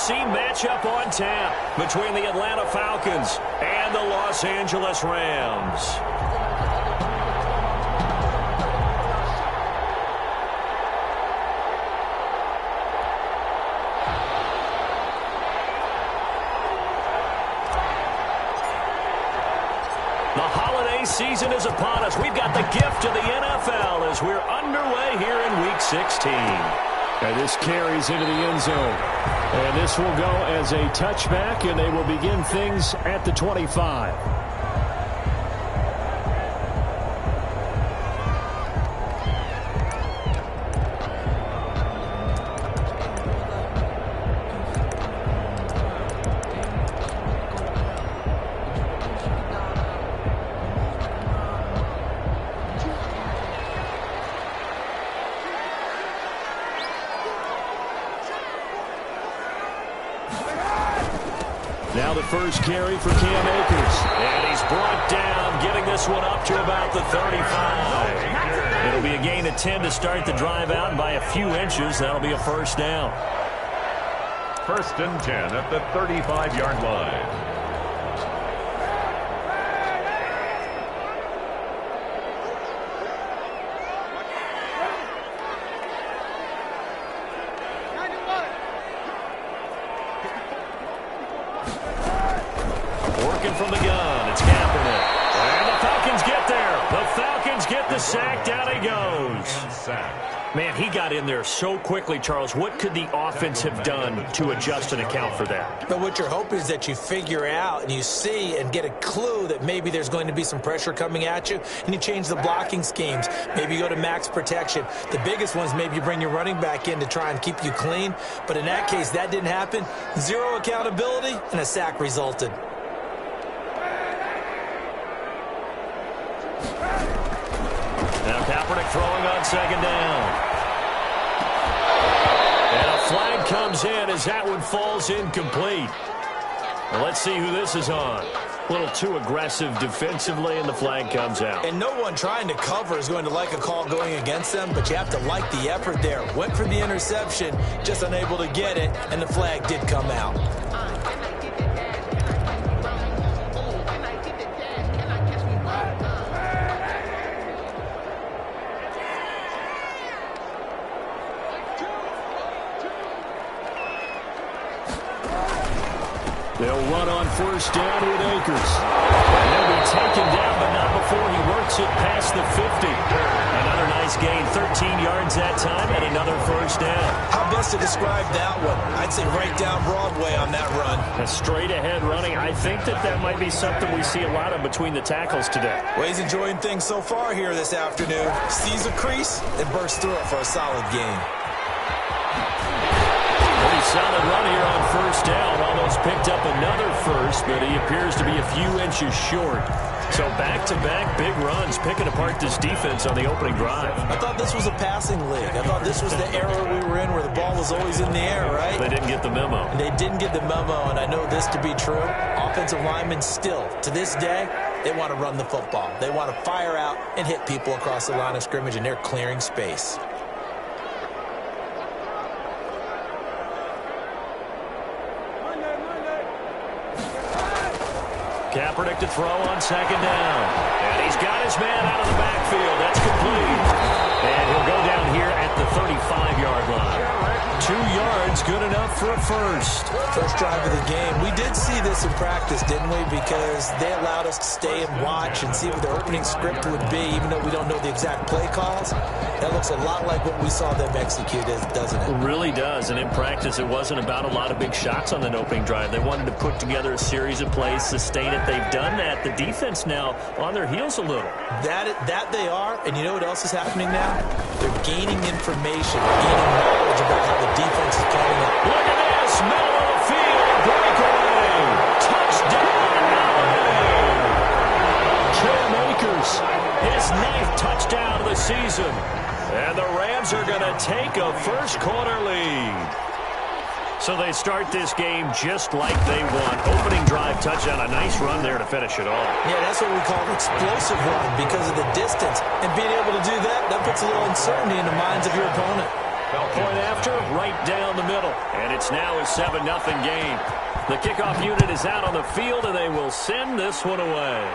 AFC matchup on tap between the Atlanta Falcons and the Los Angeles Rams. The holiday season is upon us. We've got the gift of the NFL as we're underway here in Week 16. And this carries into the end zone. And this will go as a touchback, and they will begin things at the 25. Now the first carry for Cam Akers. And he's brought down, getting this one up to about the 35. It'll be a gain of 10 to start the drive out, and by a few inches, that'll be a first down. 1st and 10 at the 35-yard line. From the gun, it's Kaepernick. And the Falcons get there. The Falcons get the sack. Down he goes. Man, he got in there so quickly, Charles. What could the offense have done to adjust and account for that? But what you're hoping is that you figure out and you see and get a clue that maybe there's going to be some pressure coming at you, and you change the blocking schemes. Maybe you go to max protection. The biggest ones, maybe you bring your running back in to try and keep you clean. But in that case, that didn't happen. Zero accountability, and a sack resulted. Now Kaepernick throwing on 2nd down. And a flag comes in as that one falls incomplete. Well, let's see who this is on. A little too aggressive defensively, and the flag comes out. And no one trying to cover is going to like a call going against them, but you have to like the effort there. Went for the interception, just unable to get it, and the flag did come out. They'll run on 1st down with Akers. And he'll be taken down, but not before he works it past the 50. Another nice gain, 13 yards that time, and another 1st down. How best to describe that one? I'd say right down Broadway on that run. A straight-ahead running. I think that might be something we see a lot of between the tackles today. Well, he's enjoying things so far here this afternoon. Sees a crease and bursts through it for a solid gain. Pretty solid run here on 1st down. Almost picked up another first, but he appears to be a few inches short. So back-to-back big runs, picking apart this defense on the opening drive. I thought this was a passing league. I thought this was the era we were in where the ball was always in the air, right? They didn't get the memo. And they didn't get the memo, and I know this to be true. Offensive linemen still, to this day, they want to run the football. They want to fire out and hit people across the line of scrimmage, and they're clearing space. Kaepernick to throw on 2nd down. And he's got his man out of the backfield. That's complete. And he'll go down here at the 35-yard line. 2 yards, good enough for a first. First drive of the game. We did see this in practice, didn't we? Because they allowed us to stay and watch and see what the opening script would be, even though we don't know the exact play calls. That looks a lot like what we saw them execute, doesn't it? It really does. And in practice, it wasn't about a lot of big shots on that opening drive. They wanted to put together a series of plays, sustain it. They've done that. The defense now on their heels a little. That they are. And you know what else is happening now? They're gaining information, gaining knowledge about how the defense is playing it. Look at this. Middle of the field. Breakaway. Touchdown. Cam Akers. His 9th touchdown of the season. And the Rams are going to take a first-quarter lead. So they start this game just like they want. Opening drive touchdown, a nice run there to finish it off. Yeah, that's what we call an explosive run because of the distance. And being able to do that, that puts a little uncertainty in the minds of your opponent. Point after, right down the middle. And it's now a 7-0 game. The kickoff unit is out on the field, and they will send this one away.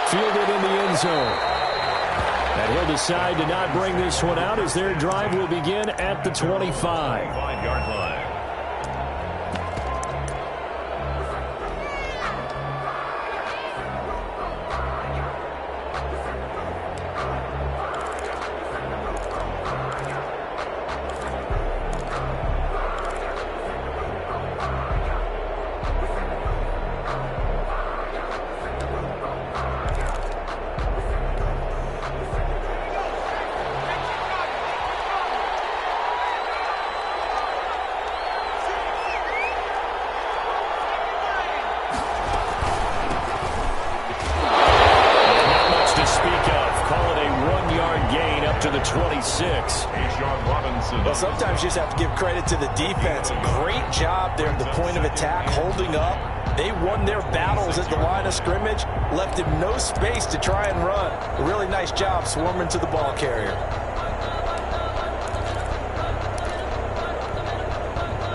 Fielded in the end zone. And he'll decide to not bring this one out as their drive will begin at the 25. 5-yard line. To the 26. Well, sometimes you just have to give credit to the defense. Great job there at the point of attack, holding up. They won their battles at the line of scrimmage, left him no space to try and run. A really nice job swarming to the ball carrier.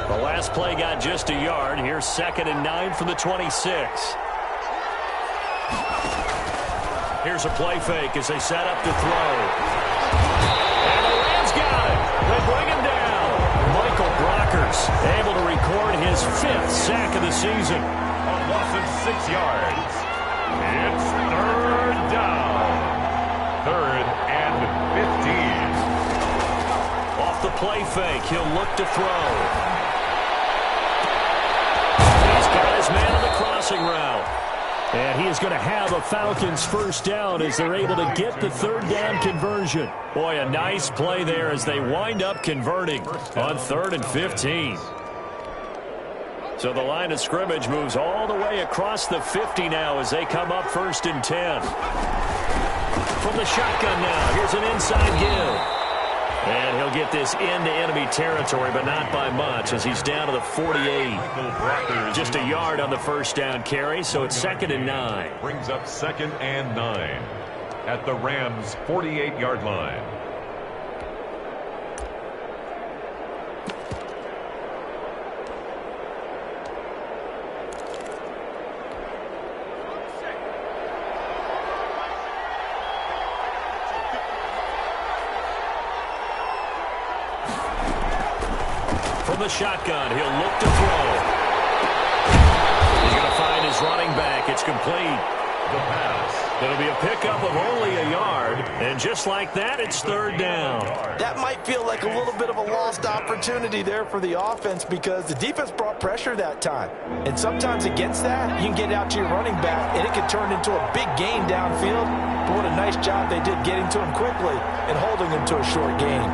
The last play got just a yard. Here's 2nd and 9 from the 26. Here's a play fake as they set up to throw. And the Rams got it. They bring him down. Michael Brockers able to record his 5th sack of the season. A loss of 6 yards. It's 3rd down. 3rd and 15. Off the play fake, he'll look to throw. He's got his man on the crossing route. And he is going to have a Falcons first down as they're able to get the 3rd down conversion. Boy, a nice play there as they wind up converting on 3rd and 15. So the line of scrimmage moves all the way across the 50 now as they come up 1st and 10. From the shotgun now, here's an inside give. And he'll get this into enemy territory, but not by much as he's down to the 48. Just a yard on the first down carry, so it's 2nd and 9. Brings up 2nd and 9 at the Rams' 48-yard line. The shotgun, he'll look to throw. He's going to find his running back. It's complete. The pass. It'll be a pickup of only a yard, and just like that, it's 3rd down. That might feel like a little bit of a lost opportunity there for the offense because the defense brought pressure that time. And sometimes against that, you can get out to your running back, and it can turn into a big gain downfield. But what a nice job they did getting to him quickly and holding him to a short gain.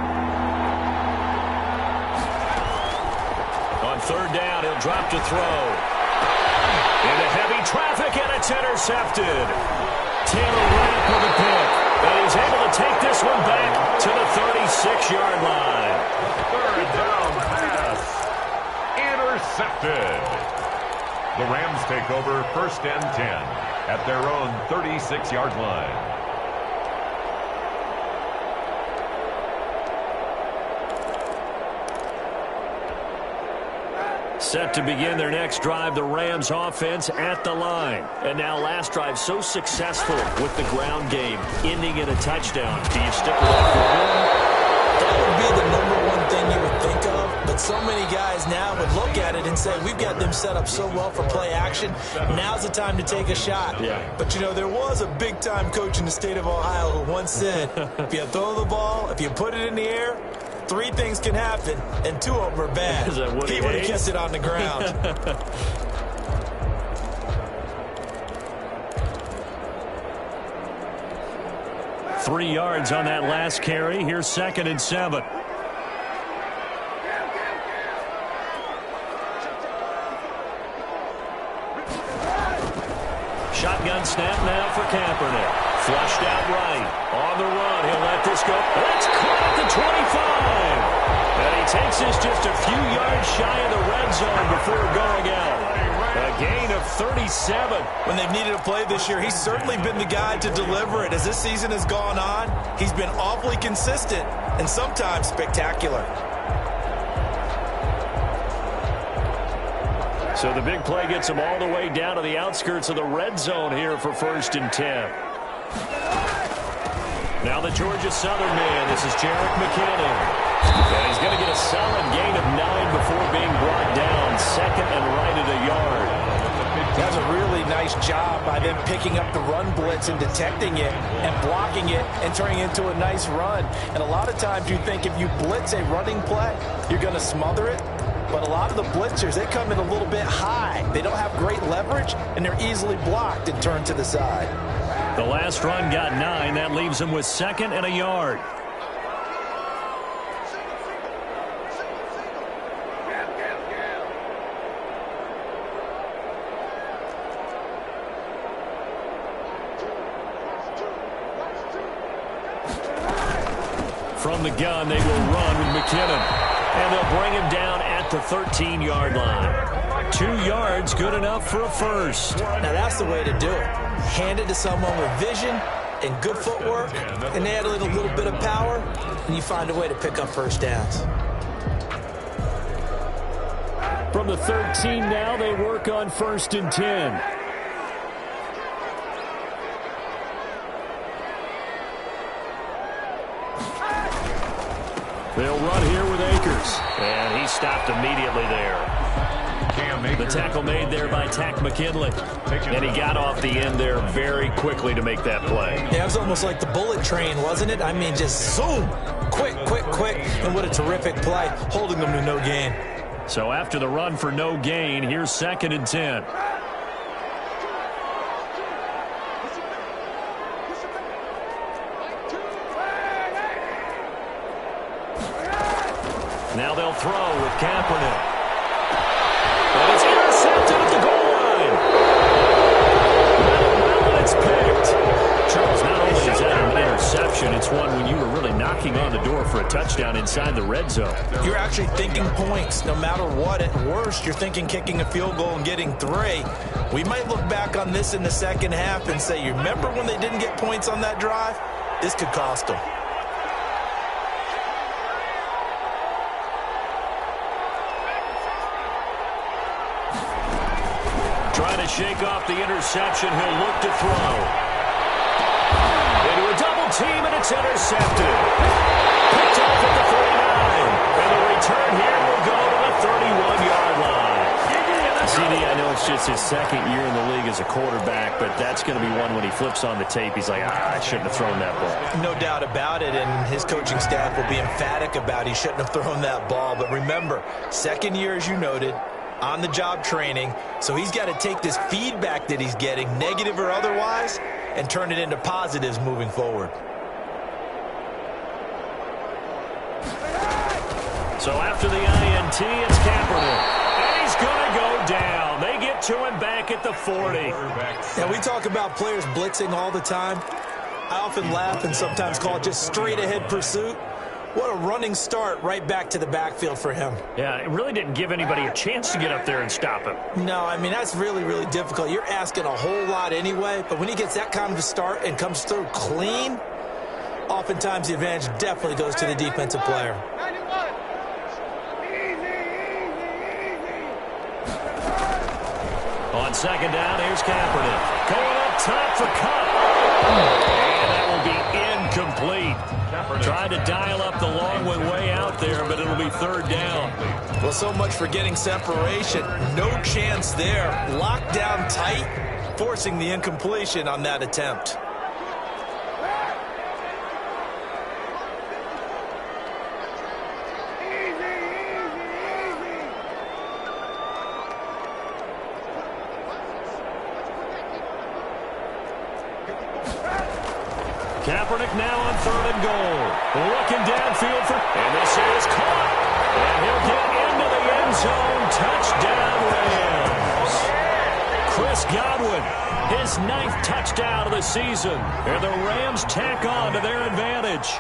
On 3rd down, he'll drop to throw. Into heavy traffic, and it's intercepted. Taylor Rapp with a pick. And he's able to take this one back to the 36-yard line. 3rd down pass. Intercepted. The Rams take over 1st and 10 at their own 36-yard line. Set to begin their next drive, the Rams offense at the line. And now last drive so successful with the ground game, ending in a touchdown. Do you stick with that formula? That would be the #1 thing you would think of. But so many guys now would look at it and say, we've got them set up so well for play action. Now's the time to take a shot. Yeah. But, you know, there was a big-time coach in the state of Ohio who once said, if you throw the ball, if you put it in the air, 3 things can happen, and 2 of them are bad. Is that what he would have kept it on the ground. 3 yards on that last carry. Here's 2nd and 7. Shotgun snap now for Kaepernick. Flushed out right. On the run. He'll let this go. That's caught at the 25. And he takes this just a few yards shy of the red zone before going out. A gain of 37. When they've needed a play this year, he's certainly been the guy to deliver it. As this season has gone on, he's been awfully consistent and sometimes spectacular. So the big play gets him all the way down to the outskirts of the red zone here for 1st and 10. Now the Georgia Southern man. This is Jerick McKinnon. And he's going to get a solid gain of 9 before being brought down. 2nd and right at a yard. That's a really nice job by them picking up the run blitz and detecting it and blocking it and turning it into a nice run. And a lot of times you think if you blitz a running play, you're going to smother it. But a lot of the blitzers, they come in a little bit high. They don't have great leverage, and they're easily blocked and turned to the side. The last run got 9. That leaves him with 2nd and a yard. From the gun, they will run with McKinnon. And they'll bring him down at the 13-yard line. 2 yards, good enough for a first. Now that's the way to do it. Hand it to someone with vision and good footwork, and add a little bit of power, and you find a way to pick up first downs. From the 13 now, they work on 1st and 10. They'll run here with Akers. And he stopped immediately there. The tackle made there by Tack McKinley. And he got off the end there very quickly to make that play. Yeah, it was almost like the bullet train, wasn't it? I mean, just zoom. Quick, quick, quick. And what a terrific play, holding them to no gain. So after the run for no gain, here's 2nd and 10. Now they'll throw with Kaepernick. And it's intercepted at the goal line. Well, it's picked. Charles, not only is that an interception, it's one when you were really knocking on the door for a touchdown inside the red zone. You're actually thinking points. No matter what, at worst, you're thinking kicking a field goal and getting 3. We might look back on this in the second half and say, you remember when they didn't get points on that drive? This could cost them. Trying to shake off the interception. He'll look to throw. Into a double team, and it's intercepted. Picked off at the 49. And the return here will go to the 31-yard line. CD, I know it's just his 2nd year in the league as a quarterback, but that's going to be one when he flips on the tape. He's like, I shouldn't have thrown that ball. No doubt about it, and his coaching staff will be emphatic about he shouldn't have thrown that ball. But remember, 2nd year, as you noted, on-the-job training, so he's got to take this feedback that he's getting, negative or otherwise, and turn it into positives moving forward. So after the INT, it's Kaepernick. And he's going to go down. They get to him back at the 40. Now, we talk about players blitzing all the time. I often laugh and sometimes call it just straight-ahead pursuit. What a running start right back to the backfield for him. Yeah, it really didn't give anybody a chance to get up there and stop him. No, I mean, that's really, really difficult. You're asking a whole lot anyway, but when he gets that kind of a start and comes through clean, oftentimes the advantage definitely goes to the defensive player. On 2nd down, here's Kaepernick. Going up top for Cup. And that will be incomplete. Tried to dial up the long one way out there, but it'll be 3rd down. Well, so much for getting separation. No chance there. Locked down tight, forcing the incompletion on that attempt. Kaepernick now on 3rd and goal. Looking downfield and this is caught. And he'll get into the end zone. Touchdown, Rams. Chris Godwin, his 9th touchdown of the season. And the Rams tack on to their advantage.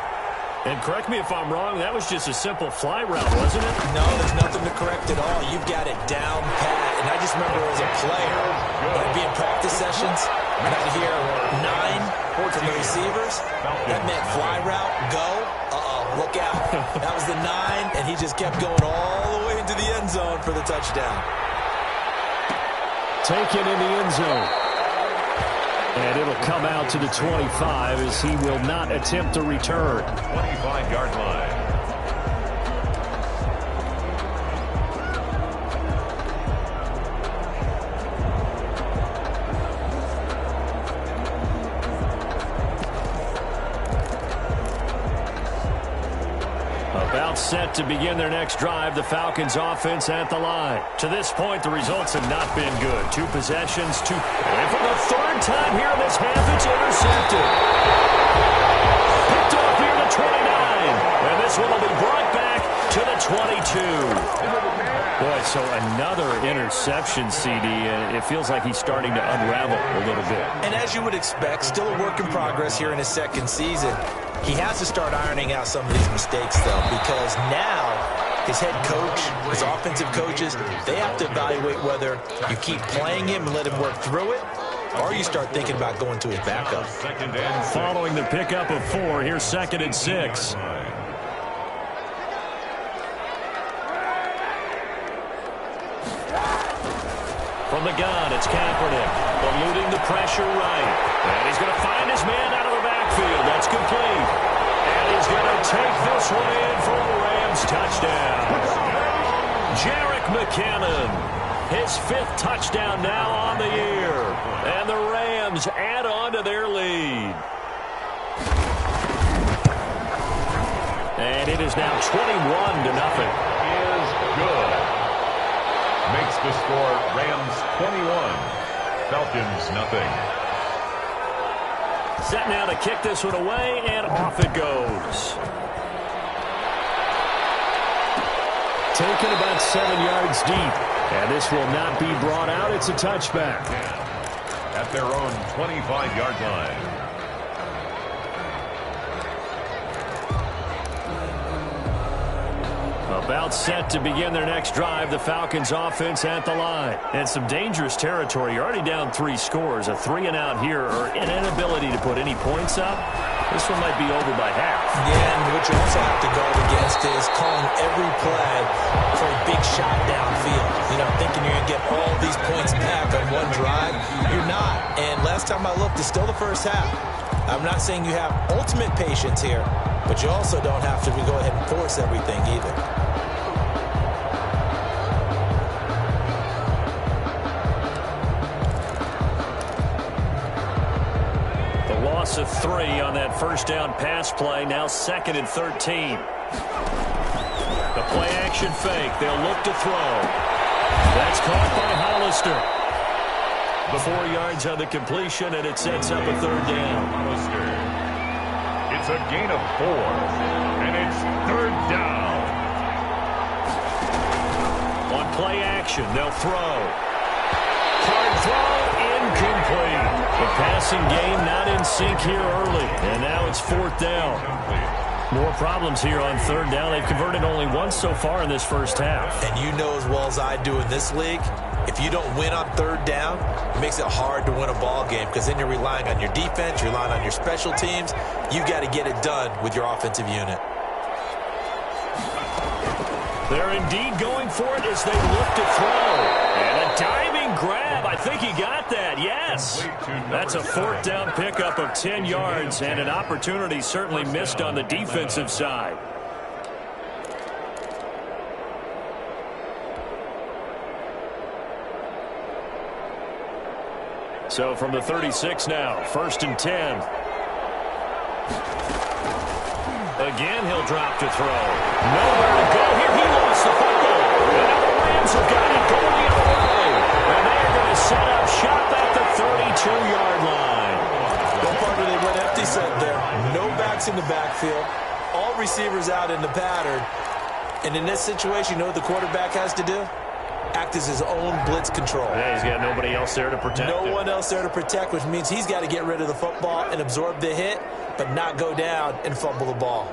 And correct me if I'm wrong, that was just a simple fly route, wasn't it? No, there's nothing to correct at all. You've got it down pat. And I just remember as a player. When I'd be in practice sessions, and I'd hear 9 from the receivers, that meant fly route, go, look out. That was the 9, and he just kept going all the way into the end zone for the touchdown. Taken in the end zone. And it'll come out to the 25 as he will not attempt to return. 25-yard line. About set to begin their next drive, the Falcons offense at the line. To this point, the results have not been good. 2 possessions, and for the 3rd time here in this half, it's intercepted. Picked off here to 29, and this one will be brought back to the 22. Boy, so another interception, CD, and it feels like he's starting to unravel a little bit. And as you would expect, still a work in progress here in his 2nd season. He has to start ironing out some of these mistakes, though, because now his head coach, his offensive coaches, they have to evaluate whether you keep playing him and let him work through it, or you start thinking about going to his backup. Following the pickup of 4, here's 2nd and 6. From the gun, it's Kaepernick, eluding the pressure right. And he's going to find his man out of the backfield. That's complete. And he's going to take this one in for a Rams touchdown. Jerick McKinnon, his 5th touchdown now on the year. And the Rams add on to their lead. And it is now 21-0. Is good. Makes the score Rams 21, Falcons nothing. Set now to kick this one away, and off it goes. Taken about 7 yards deep, and this will not be brought out. It's a touchback. At their own 25-yard line. About set to begin their next drive, the Falcons offense at the line. And some dangerous territory. You're already down 3 scores. A 3-and-out here, or an inability to put any points up. This one might be over by half. Yeah, and what you also have to guard against is calling every play for a big shot downfield. You know, thinking you're going to get all these points back on one drive. You're not. And last time I looked, it's still the first half. I'm not saying you have ultimate patience here, but you also don't have to go ahead and force everything either. Of 3 on that first down pass play. Now 2nd and 13. The play action fake. They'll look to throw. That's caught by Hollister. The 4 yards on the completion, and it sets up a 3rd down. Hollister. It's a gain of 4, and it's 3rd down. On play action, they'll throw. Hard throw, incomplete. The passing game not in sync here early, and now it's 4th down. More problems here on 3rd down. They've converted only once so far in this first half. And you know as well as I do in this league, if you don't win on 3rd down, it makes it hard to win a ball game because then you're relying on your defense, you're relying on your special teams. You've got to get it done with your offensive unit. They're indeed going for it as they look to throw. And a diving grab. I think he got that. Yes. That's a 4th down pickup of 10 yards and an opportunity certainly missed on the defensive side. So from the 36 now, 1st and 10. Again, he'll drop to throw. Nowhere to go here. He lost the football. And now the Rams have got it going the other way. And they're going to set up shop at the 32-yard line. Go partner, they went empty set there. No backs in the backfield. All receivers out in the pattern. And in this situation, you know what the quarterback has to do? Act as his own blitz control. Yeah, he's got nobody else there to protect him. No one else there to protect, which means he's got to get rid of the football and absorb the hit, but not go down and fumble the ball.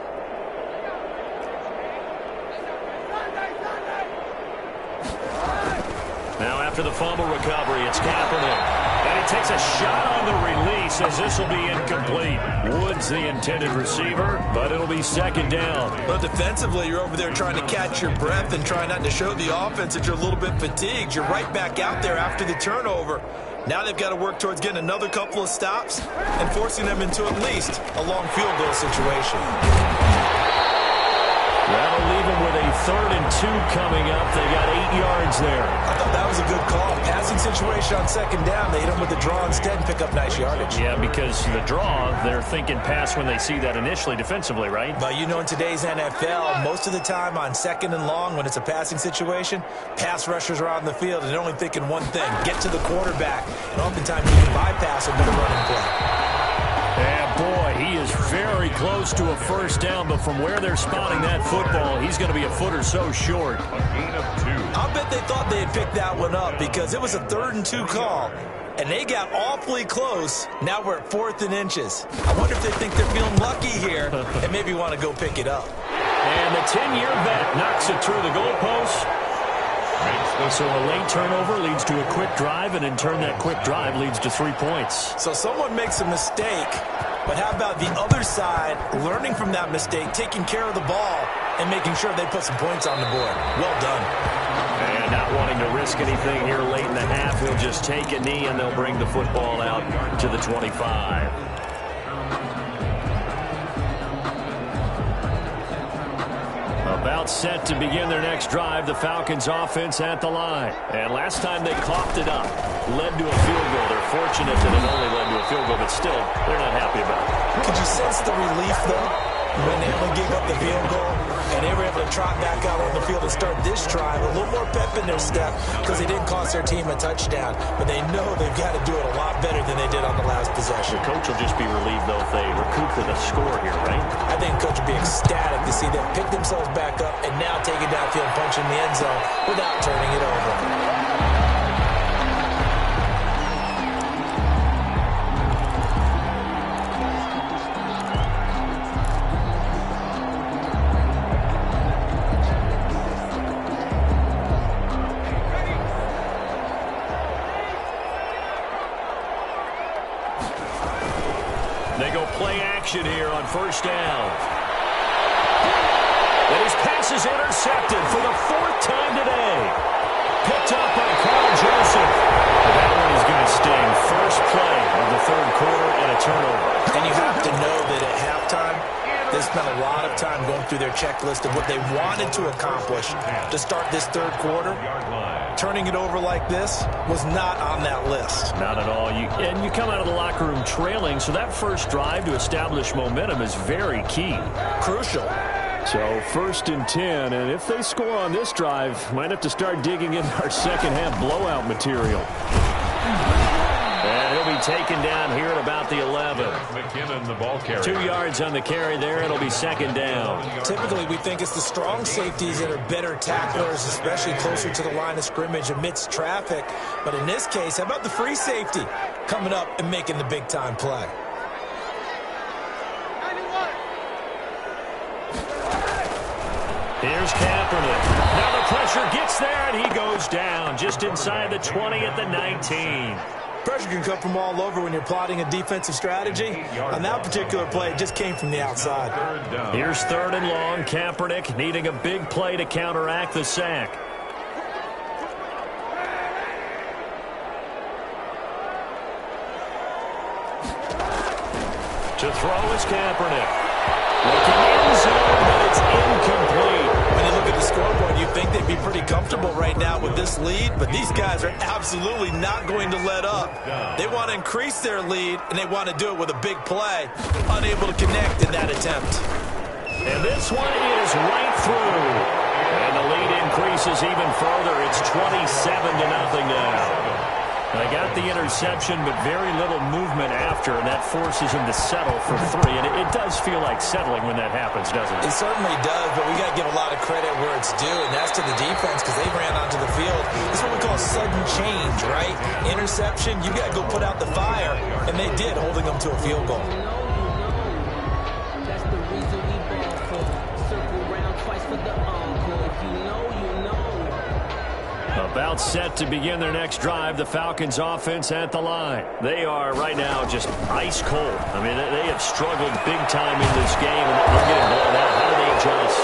Now after the fumble recovery, it's Kaepernick. And he takes a shot on the release as this will be incomplete. Woods the intended receiver, but it'll be second down. Well, defensively, you're over there trying to catch your breath and try not to show the offense that you're a little bit fatigued. You're right back out there after the turnover. Now they've got to work towards getting another couple of stops and forcing them into at least a long field goal situation. That'll leave them with a 3rd and 2 coming up. They got 8 yards there. I thought that was a good call. Passing situation on second down. They hit them with the draw instead and pick up nice yardage. Yeah, because the draw, they're thinking pass when they see that initially defensively, right? But you know, in today's NFL, most of the time on second and long, when it's a passing situation, pass rushers are on the field and they're only thinking one thing, get to the quarterback. And oftentimes you can bypass them with a running play. And boy, he is very close to a first down, but from where they're spotting that football, he's going to be a foot or so short. A gain of 2. I'll bet they thought they had picked that one up because it was a 3rd and 2 call, and they got awfully close. Now we're at 4th and inches. I wonder if they think they're feeling lucky here and maybe want to go pick it up. And the 10-year vet knocks it through the goalpost. So a late turnover leads to a quick drive, and in turn that quick drive leads to 3 points. So someone makes a mistake, but how about the other side learning from that mistake, taking care of the ball, and making sure they put some points on the board? Well done. And not wanting to risk anything here late in the half, he'll just take a knee, and they'll bring the football out to the 25. About set to begin their next drive, the Falcons offense at the line. And last time they coughed it up, led to a field goal. They're fortunate that it only led to a field goal, but still, they're not happy about it. Could you sense the relief, though, when they only gave up the field goal and they were able to trot back out on the field and start this drive? A little more pep in their step because they didn't cost their team a touchdown, but they know they've got to do it a lot better than they did on the last possession. The coach will just be relieved, though, if they recoup with a score here, right? I think the coach will be ecstatic to see them pick themselves back up and now take it downfield and punch in the end zone without turning it over. They go play action here on first down. And his pass is intercepted for the 4th time today. Picked up by Carl Joseph. That one is going to sting. First play of the 3rd quarter and a turnover. And you have to know that at halftime, they spent a lot of time going through their checklist of what they wanted to accomplish to start this 3rd quarter. Turning it over like this was not on that list. Not at all. And you come out of the locker room trailing, so that first drive to establish momentum is very key. Crucial. So 1st and 10, and if they score on this drive, might have to start digging into our second half blowout material. And he'll be taken down here at about the 11. McKinnon, the ball carrier. 2 yards on the carry there. It'll be second down. Typically, we think it's the strong safeties that are better tacklers, especially closer to the line of scrimmage amidst traffic. But in this case, how about the free safety coming up and making the big-time play? Here's Kaepernick. Now the pressure gets there, and he goes down just inside the 20 at the 19. Pressure can come from all over when you're plotting a defensive strategy. On that particular play, it just came from the outside. Here's 3rd and long. Kaepernick needing a big play to counteract the sack. To throw is Kaepernick. Looking in zone, but it's incomplete. When you look at the scoreboard, you think they'd be pretty comfortable right now with this lead, but these guys are absolutely not going to let up. They want to increase their lead, and they want to do it with a big play. Unable to connect in that attempt. And this one is right through. And the lead increases even further. It's 27-0 now. They got the interception, but very little movement after, and that forces him to settle for 3. And it does feel like settling when that happens, doesn't it? It certainly does, but we got to give a lot of credit where it's due, and that's to the defense because they ran onto the field. This is what we call sudden change, right? Interception, you got to go put out the fire, and they did, holding them to a field goal. That's the reason we ball for. Circle round twice for the encore. If you know, you know. About set to begin their next drive, the Falcons offense at the line. They are right now just ice cold. I mean, they have struggled big time in this game, and they're getting blown out. How do they adjust?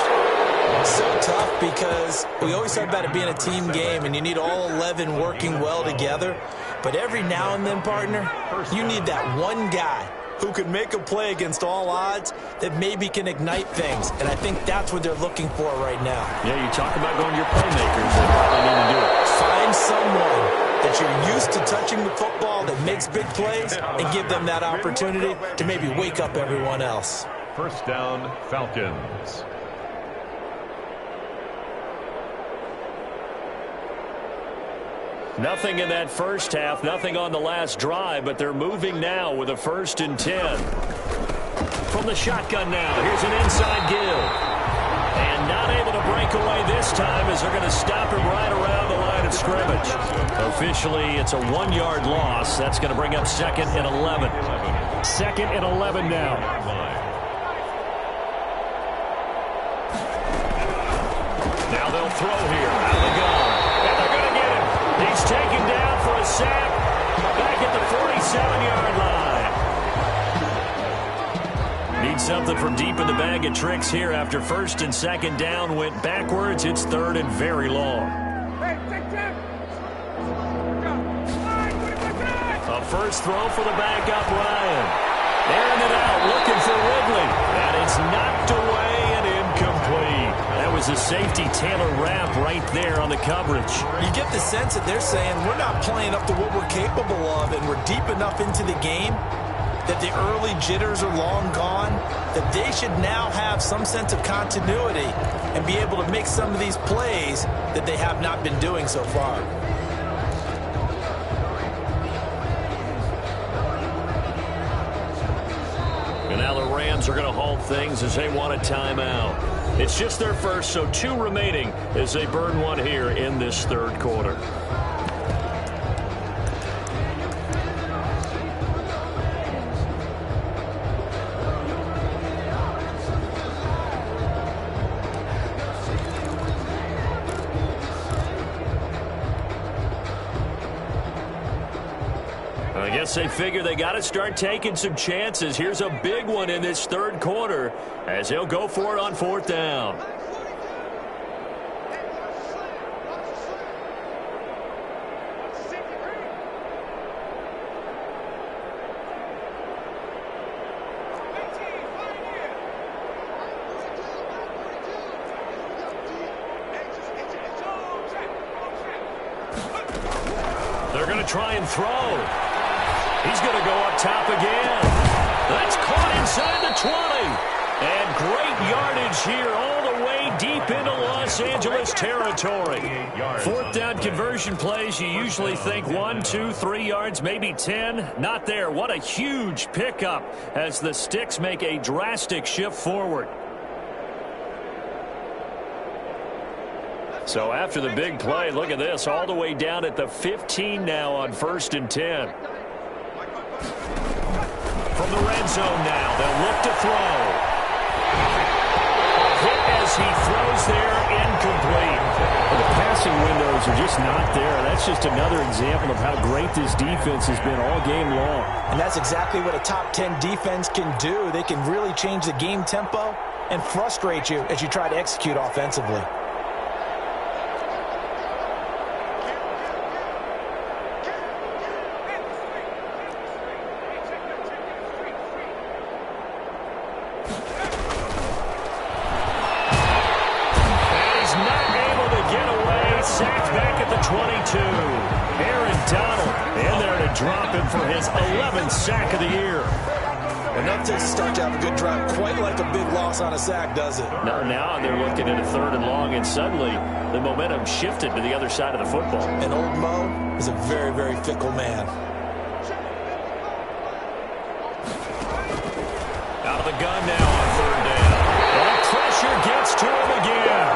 So tough because we always talk about it being a team game, and you need all 11 working well together. But every now and then, partner, you need that one guy who can make a play against all odds that maybe can ignite things. And I think that's what they're looking for right now. Yeah, you talk about going to your playmakers. They probably need to do it. Find someone that you're used to touching the football that makes big plays and give them that opportunity to maybe wake up everyone else. First down, Falcons. Nothing in that first half, nothing on the last drive, but they're moving now with a 1st and 10. From the shotgun now, here's an inside give. And not able to break away this time as they're going to stop him right around the line of scrimmage. Officially, it's a 1-yard loss. That's going to bring up 2nd and 11. 2nd and 11 now. Now they'll throw here. Out of the gun. And they're going to get him. He's taken down for a sack. Back at the 47-yard line. Need something from deep in the bag of tricks here after 1st and 2nd down went backwards. It's 3rd and very long. A first throw for the backup Ryan. Airing it out, looking for Ridley. And it's knocked away and incomplete. That was a safety Taylor Rapp right there on the coverage. You get the sense that they're saying we're not playing up to what we're capable of, and we're deep enough into the game that the early jitters are long gone, that they should now have some sense of continuity and be able to make some of these plays that they have not been doing so far. And now the Rams are going to halt things as they want a timeout. It's just their first, so 2 remaining as they burn one here in this 3rd quarter. I guess they figure they got to start taking some chances. Here's a big one in this 3rd quarter as he'll go for it on 4th down. They're going to try and throw. He's going to go up top again. That's caught inside the 20. And great yardage here all the way deep into Los Angeles territory. 4th down conversion plays, you usually think 1, 2, 3 yards, maybe 10. Not there. What a huge pickup as the Sticks make a drastic shift forward. So after the big play, look at this, all the way down at the 15 now on 1st and 10. From the red zone now, they'll look to throw. Hit as he throws there, incomplete. The passing windows are just not there. That's just another example of how great this defense has been all game long. And that's exactly what a top 10 defense can do. They can really change the game tempo and frustrate you as you try to execute offensively. Drop him for his 11th sack of the year. Enough to start to have a good drive, quite like a big loss on a sack, does it? No, now they're looking at a 3rd and long, and suddenly the momentum shifted to the other side of the football. And old Mo is a very, very fickle man. Out of the gun now on 3rd down. And pressure gets to him again.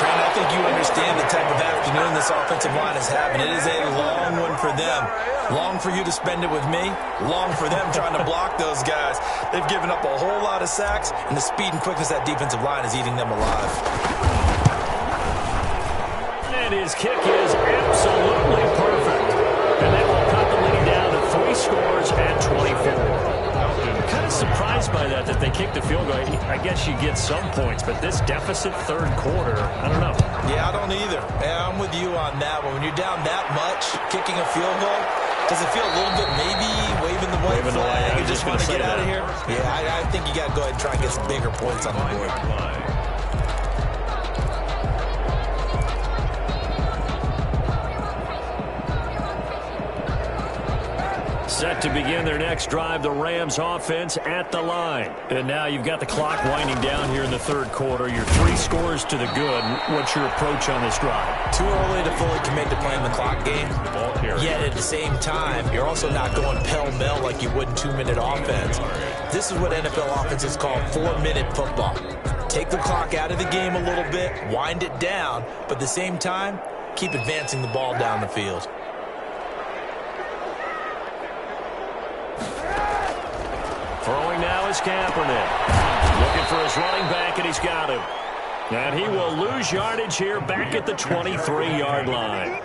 Brandon, I think you understand the type of afternoon this offensive line is having. It is a long one for them. Long for you to spend it with me. Long for them trying to block those guys. They've given up a whole lot of sacks, and the speed and quickness of that defensive line is eating them alive. And his kick is absolutely perfect. And that will cut the lead down to 3 scores at 24. Kind of surprised by that they kicked the field goal. I guess you get some points, but this deficit third quarter, I don't know. Yeah, I don't either. Yeah, I'm with you on that one. When you're down that much, kicking a field goal, does it feel a little bit maybe waving the white flag and just want to get out of here? Yeah, I think you got to go ahead and try and get some bigger points on the board. Set to begin their next drive, the Rams offense at the line. And now you've got the clock winding down here in the third quarter. You're 3 scores to the good. What's your approach on this drive? Too early to fully commit to playing the clock game. Yet at the same time, you're also not going pell-mell like you would in 2-minute offense. This is what NFL offenses call 4-minute football. Take the clock out of the game a little bit, wind it down, but at the same time, keep advancing the ball down the field. Throwing now is Kaepernick. Looking for his running back, and he's got him. And he will lose yardage here back at the 23-yard line.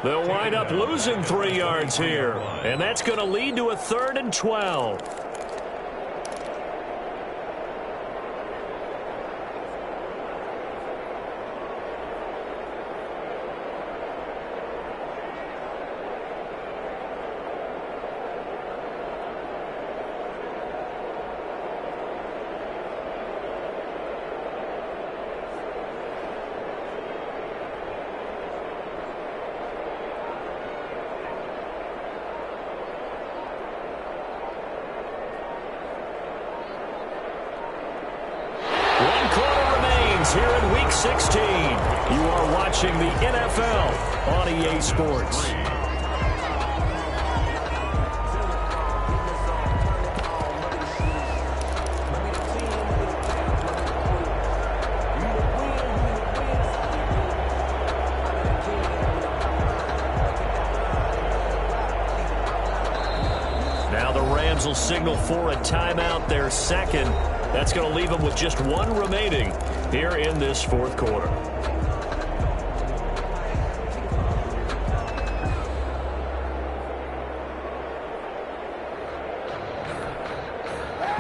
They'll wind up losing 3 yards here. And that's going to lead to a 3rd and 12. Here in Week 16, you are watching the NFL on EA Sports. Now the Rams will signal for a timeout, their second. That's going to leave them with just 1 remaining here in this fourth quarter.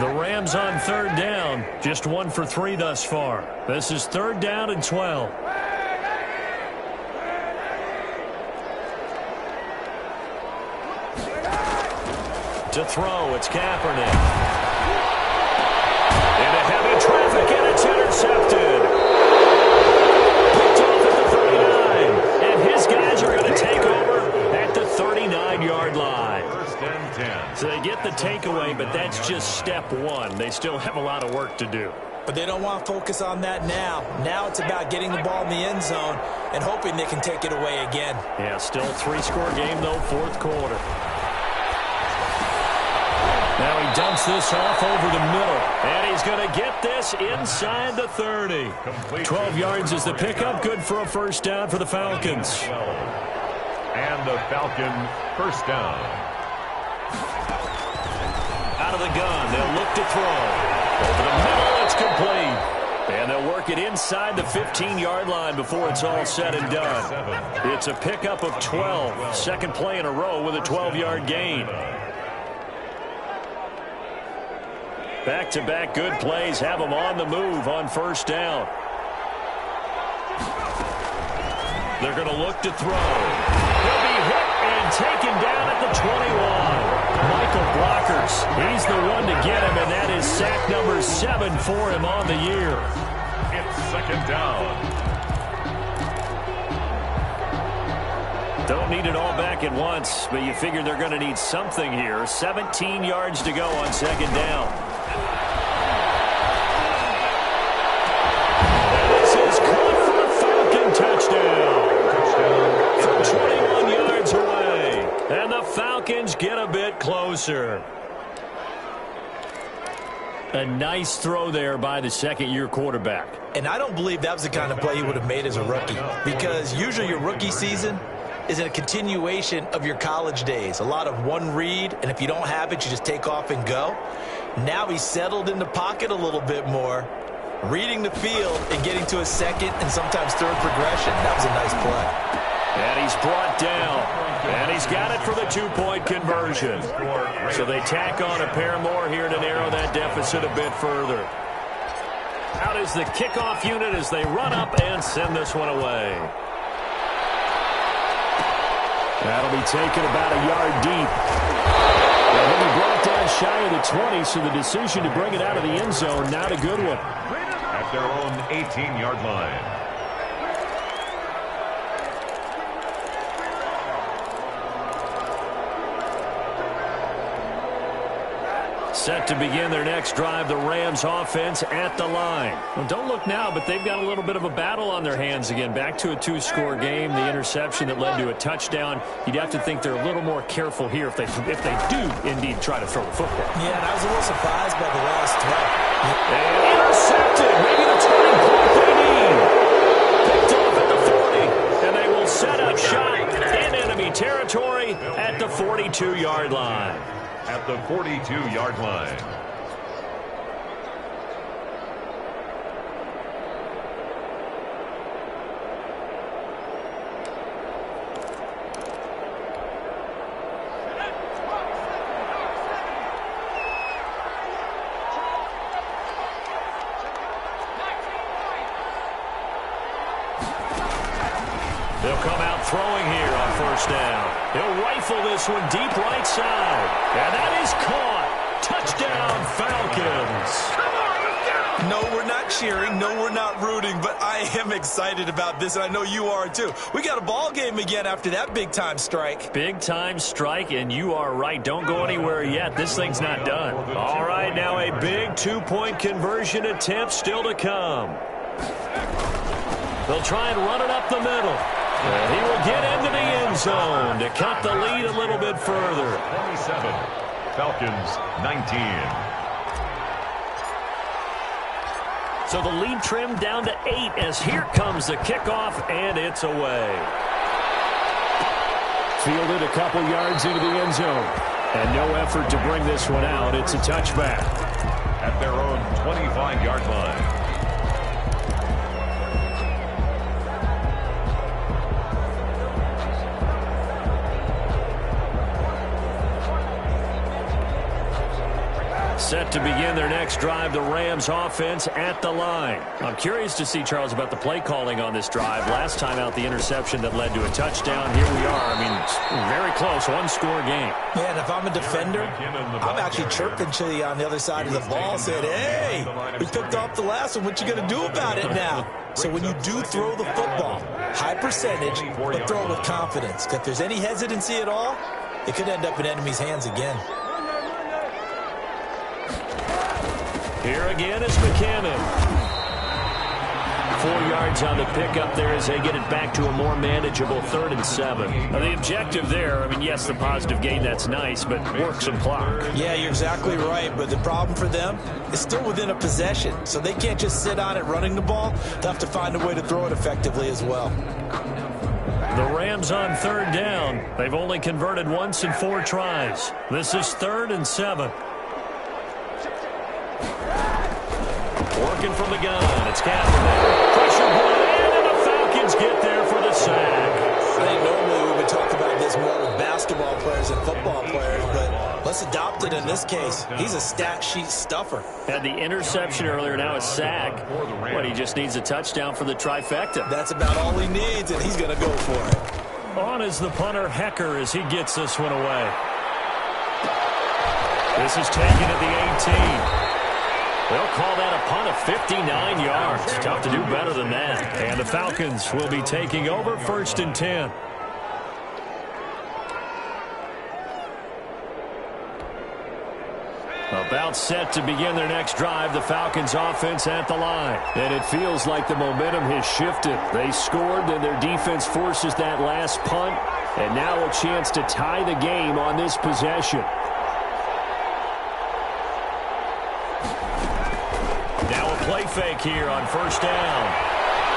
The Rams on 3rd down, just 1 for 3 thus far. This is 3rd down and 12. To throw, it's Kaepernick. Into heavy traffic, and it's intercepted. Picked off at the 39. And his guys are going to take over at the 39-yard line. 1st and 10. So they get the takeaway, but that's just step 1. They still have a lot of work to do. But they don't want to focus on that now. Now it's about getting the ball in the end zone and hoping they can take it away again. Yeah, still 3-score game, though, fourth quarter. Now he dumps this off over the middle, and he's going to get this inside the 30. 12 yards is the pickup, good for a 1st down for the Falcons. And the Falcon 1st down. Out of the gun, they'll look to throw. Over the middle, it's complete. And they'll work it inside the 15-yard line before it's all said and done. It's a pickup of 12, second play in a row with a 12-yard gain. Back-to-back good plays have them on the move on 1st down. They're going to look to throw. He'll be hit and taken down at the 21. Michael Blockers, he's the one to get him, and that is sack number 7 for him on the year. It's 2nd down. Don't need it all back at once, but you figure they're going to need something here. 17 yards to go on 2nd down. Touchdown. From 21 yards away. And the Falcons get a bit closer. A nice throw there by the 2nd-year quarterback. And I don't believe that was the kind of play he would have made as a rookie. Because usually your rookie season is a continuation of your college days. A lot of one read, and if you don't have it, you just take off and go. Now he's settled in the pocket a little bit more. reading the field and getting to a second and sometimes third progression. That was a nice play. And he's brought down. And he's got it for the two-point conversion. So they tack on a pair more here to narrow that deficit a bit further. Out is the kickoff unit as they run up and send this one away. That'll be taken about a yard deep. And he'll be brought down shy of the 20, so the decision to bring it out of the end zone, not a good one. At their own 18-yard line. Set to begin their next drive, the Rams offense at the line. Well, don't look now, but they've got a little bit of a battle on their hands again. Back to a two-score game, the interception that led to a touchdown. You'd have to think they're a little more careful here if they do indeed try to throw the football. Yeah, and I was a little surprised by the last throw. And intercepted, maybe the turning point they need. Picked off at the 40, and they will set up shop in enemy territory at the 42-yard line. At the 42-yard line. They'll come out throwing here on first down. He'll rifle this one deep right side. And that is caught. Touchdown, Falcons. No, we're not cheering. No, we're not rooting. But I am excited about this, and I know you are too. We got a ball game again after that big-time strike. Big-time strike, and you are right. Don't go anywhere yet. This thing's not done. All right, now a big two-point conversion attempt still to come. They'll try and run it up the middle. And he will get into the end zone to cut the lead a little bit further. 27, Falcons 19. So the lead trimmed down to 8 as here comes the kickoff, and it's away. Fielded a couple yards into the end zone. And no effort to bring this one out. It's a touchback. At their own 25-yard line. Set to begin their next drive, the Rams offense at the line. I'm curious to see, Charles, about the play calling on this drive. Last time out, the interception that led to a touchdown. Here we are. I mean, very close, one-score game. Yeah, and if I'm a defender, I'm actually chirping to you on the other side of the ball, saying, hey, we picked off the last one. What you going to do about it now? So when you do throw the football, high percentage, but throw it with confidence. If there's any hesitancy at all, it could end up in enemy's hands again. Here again is McCammon. 4 yards on the pickup there as they get it back to a more manageable 3rd and 7. Now the objective there, I mean, yes, the positive gain, that's nice, but work some clock. Yeah, you're exactly right, but the problem for them is still within a possession, so they can't just sit on it running the ball. They'll have to find a way to throw it effectively as well. The Rams on 3rd down. They've only converted once in 4 tries. This is 3rd and 7. Working from the gun. It's Kaepernick. Pressure ball in, and the Falcons get there for the sack. I think normally we would talk about this more with basketball players and football players, but let's adopt it in this case. He's a stat sheet stuffer. Had the interception earlier, now a sack. What, he just needs a touchdown for the trifecta. That's about all he needs, and he's going to go for it. On is the punter, Hecker, as he gets this one away. This is taken at the 18. They'll call that a punt of 59 yards. Tough to do better than that. And the Falcons will be taking over 1st and 10. About set to begin their next drive, the Falcons offense at the line. And it feels like the momentum has shifted. They scored, and their defense forces that last punt. And now a chance to tie the game on this possession. Now a play fake here on 1st down.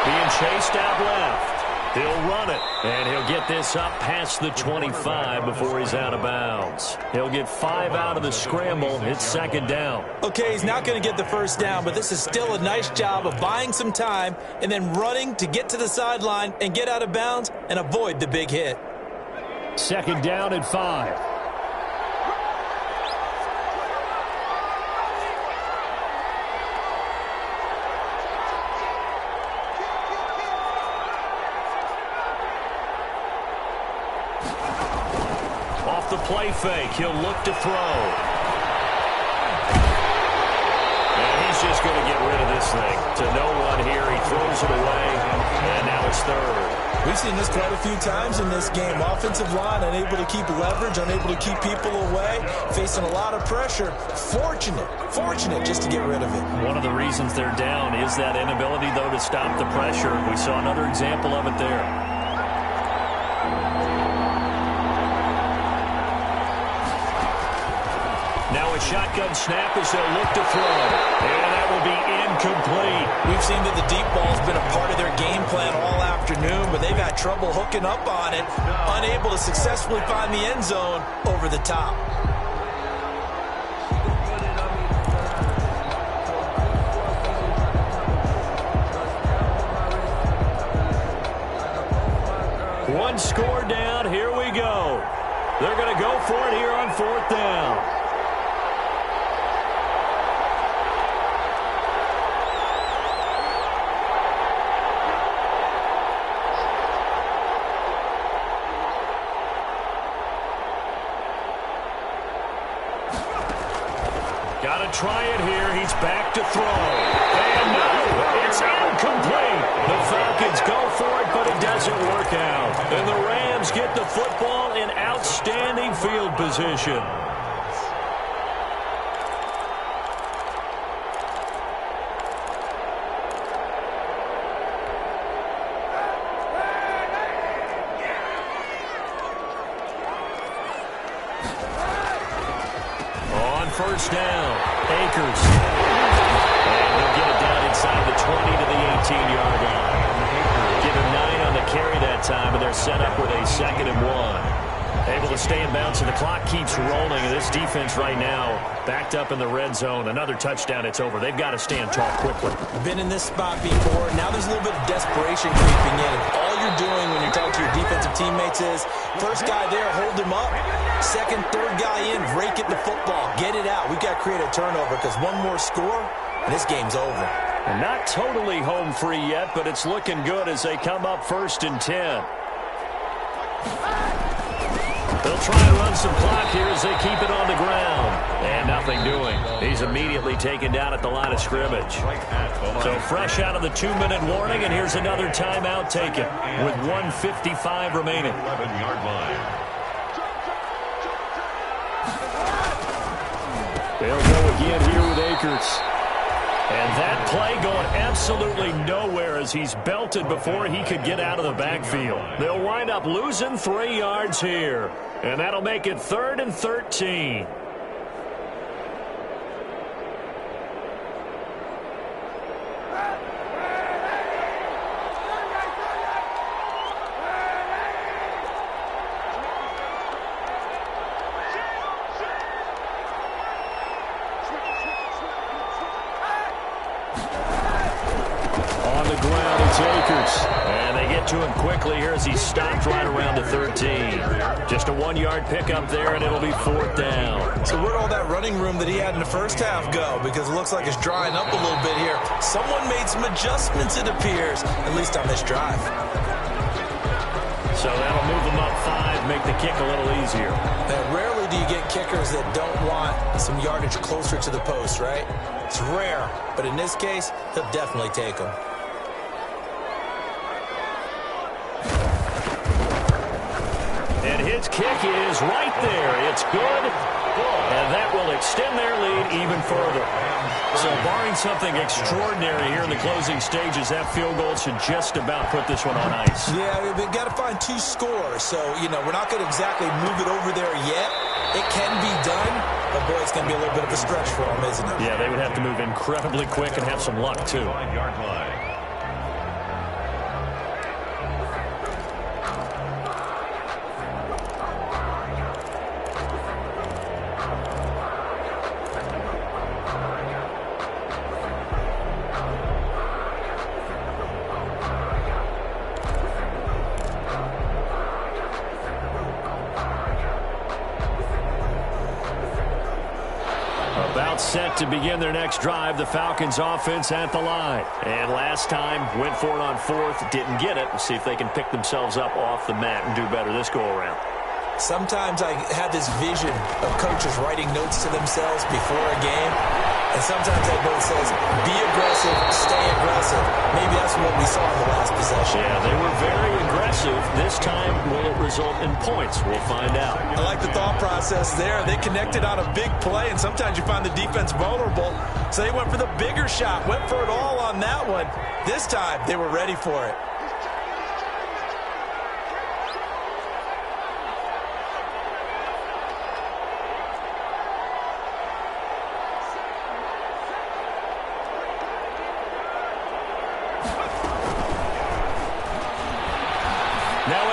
Being chased out left. He'll run it, and he'll get this up past the 25 before he's out of bounds. He'll get 5 out of the scramble. It's second down. Okay, he's not going to get the first down, but this is still a nice job of buying some time and then running to get to the sideline and get out of bounds and avoid the big hit. Second down and 5. Off the play fake, he'll look to throw. And he's just going to get rid of this thing. To no one here, he throws it away, and now it's third. We've seen this quite a few times in this game. Offensive line unable to keep leverage, unable to keep people away, facing a lot of pressure. Fortunate just to get rid of it. One of the reasons they're down is that inability, though, to stop the pressure. We saw another example of it there. Now a shotgun snap as they'll look to throw. And that will be incomplete. We've seen that the deep ball's been a part of their game plan all afternoon, but they've had trouble hooking up on it, unable to successfully find the end zone over the top. One score down. Here we go. They're going to go for it here on fourth down. Got to try it here. He's back to throw. And no, it's incomplete. The Falcons go for it, but it doesn't work out. And the Rams get the football in outstanding field position. First down, Akers. And they'll get it down inside the 20 to the 18-yard line. Give him 9 on the carry that time, and they're set up with a 2nd and 1. Able to stay in bounds, and the clock keeps rolling. And this defense right now backed up in the red zone. Another touchdown, it's over. They've got to stand tall quickly. Been in this spot before. Now there's a little bit of desperation creeping in. All you're doing when you're talking to your defensive teammates is, first guy there, hold him up. Second, third guy in, rake at the football. Get it out. We've got to create a turnover because one more score, and this game's over. And not totally home free yet, but it's looking good as they come up 1st and 10. They'll try and run some clock here as they keep it on the ground. And nothing doing. He's immediately taken down at the line of scrimmage. So fresh out of the 2-minute warning, and here's another timeout taken with 1:55 remaining. 11-yard line. They'll go again here with Akers. And that play going absolutely nowhere as he's belted before he could get out of the backfield. They'll wind up losing 3 yards here. And that'll make it 3rd and 13. And they get to him quickly here as he stopped right around the 13. Just a 1-yard pickup there, and it'll be 4th down. So where'd all that running room that he had in the first half go? Because it looks like it's drying up a little bit here. Someone made some adjustments, it appears, at least on this drive. So that'll move them up 5, make the kick a little easier. Now, rarely do you get kickers that don't want some yardage closer to the post, right? It's rare, but in this case, he'll definitely take them. And his kick is right there. It's good, and that will extend their lead even further. So barring something extraordinary here in the closing stages, that field goal should just about put this one on ice. Yeah, they've got to find 2 scores. So, we're not going to exactly move it over there yet. It can be done, but, boy, it's going to be a little bit of a stretch for them, isn't it? Yeah, they would have to move incredibly quick and have some luck, too. 5-yard line. Now set to begin their next drive, the Falcons offense at the line. And last time, went for it on fourth, didn't get it. We'll see if they can pick themselves up off the mat and do better this go-around. Sometimes I have this vision of coaches writing notes to themselves before a game. And sometimes that note says, be aggressive, stay aggressive. Maybe that's what we saw in the last possession. Yeah, they were very aggressive. This time, will it result in points? We'll find out. I like the thought process there. They connected on a big play, and sometimes you find the defense vulnerable. So they went for the bigger shot, went for it all on that one. This time, they were ready for it.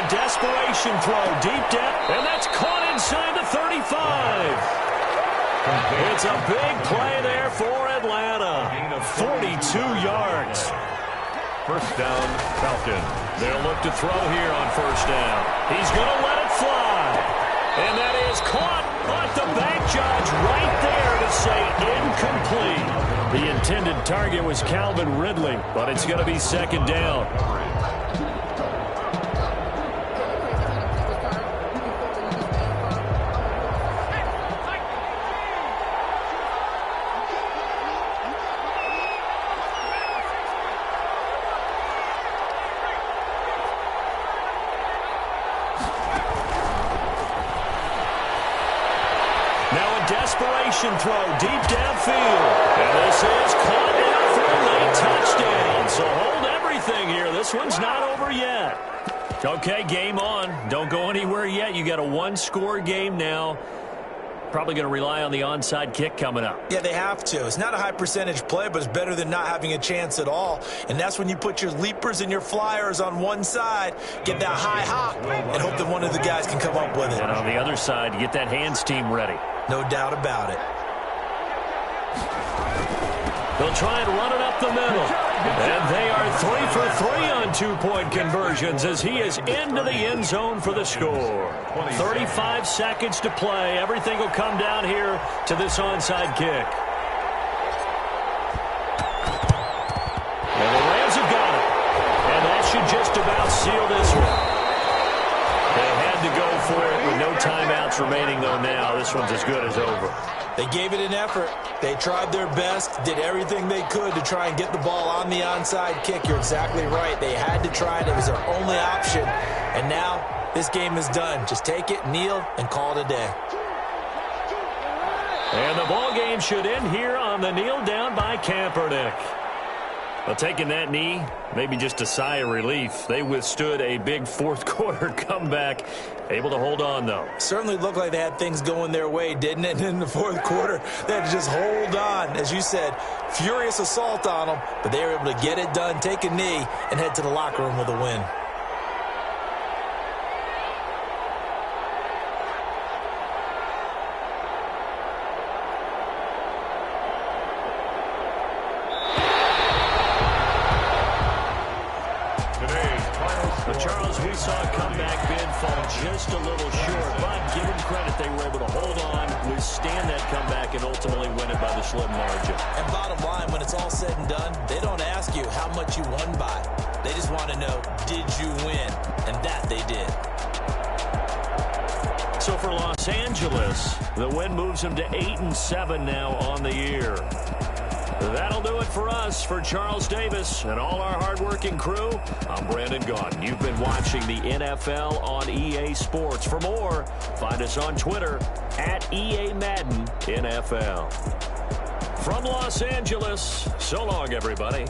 Desperation throw deep down, and that's caught inside the 35. It's a big play there for Atlanta. 42 yards. First down, Falcons. They'll look to throw here on first down. He's going to let it fly. And that is caught, but the bank judge right there to say incomplete. The intended target was Calvin Ridley, but it's going to be second down. Desperation throw deep downfield. And this is caught out for a late touchdown. So hold everything here. This one's not over yet. Okay, game on. Don't go anywhere yet. You got a one-score game now. Probably going to rely on the onside kick coming up. Yeah, they have to. It's not a high percentage play, but it's better than not having a chance at all. And that's when you put your leapers and your flyers on one side, get that high hop, and hope that one of the guys can come up with it. And on the other side, get that hands team ready. No doubt about it. They'll try and run it up the middle. And they are 3 for 3 on two-point conversions as he is into the end zone for the score. 35 seconds to play. Everything will come down here to this onside kick. And the Rams have got it. And that should just about seal this one. They had to go for it with no timeouts remaining, though, now. This one's as good as over. They gave it an effort. They tried their best, did everything they could to try and get the ball on the onside kick. You're exactly right. They had to try it. It was their only option. And now this game is done. Just take it, kneel, and call it a day. And the ball game should end here on the kneel down by Kaepernick. Well, taking that knee, maybe just a sigh of relief. They withstood a big fourth-quarter comeback. Able to hold on, though. Certainly looked like they had things going their way, didn't it? In the fourth quarter, they had to just hold on. As you said, furious assault on them, but they were able to get it done, take a knee, and head to the locker room with a win. Just a little short, but give them credit. They were able to hold on, withstand that comeback, and ultimately win it by the slim margin. And bottom line, when it's all said and done, they don't ask you how much you won by. They just want to know, did you win? And that they did. So for Los Angeles, the win moves them to 8-7 now on the year. That'll do it for us. For Charles Davis and all our hardworking crew, I'm Brandon Gaudin. You've been watching the NFL on EA Sports. For more, find us on Twitter at EA Madden NFL. From Los Angeles, so long, everybody.